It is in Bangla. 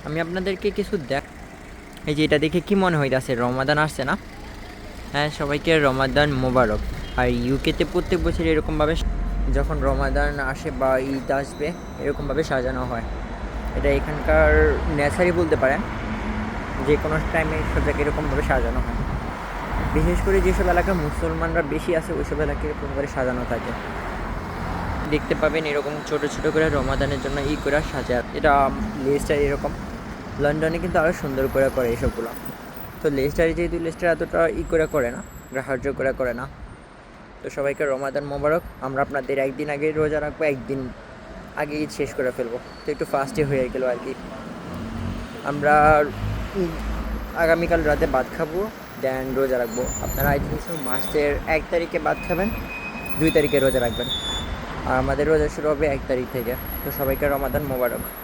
আমি আপনাদেরকে কিছু এই যে এটা দেখে কি মনে হইতাছে, রমাদান আসছে না? হ্যাঁ, সবাইকে রমাদান মোবারক। আর ইউকেতে প্রত্যেক বছর এরকমভাবে যখন রমাদান আসে বা ঈদ আসবে এরকমভাবে সাজানো হয়। এটা এখানকার নেচারই বলতে পারেন, যে কোনো টাইমে সব জায়গায় এরকমভাবে সাজানো হয়। বিশেষ করে যেসব এলাকায় মুসলমানরা বেশি আছে ওইসব এলাকায় এরকম করে সাজানো থাকে। দেখতে পাবেন এরকম ছোট ছোট করে রমাদানের জন্য করে সাজায়। এটা লেস্টার এরকম, লন্ডনে কিন্তু আরও সুন্দর করে করে এসবগুলো। তো লেস্টারে যেহেতু লেস্টার এতটা করে না, গ্রাহ্য করে না। তো সবাইকে রমাদান মোবারক। আমরা আপনাদের একদিন আগে রোজা রাখবো, একদিন আগে ঈদ শেষ করে ফেলবো, তো একটু ফাস্টে হয়ে গেলো আর কি। আমরা আগামীকাল রাতে ভাত খাবো, দেন রোজা রাখবো। আপনারা আই থিঙ্ক মার্চের 1 তারিখে ভাত খাবেন, 2 তারিখে রোজা রাখবেন। আর আমাদের রোজা শুরু হবে 1 তারিখ থেকে। তো সবাইকে রমাদান মোবারক।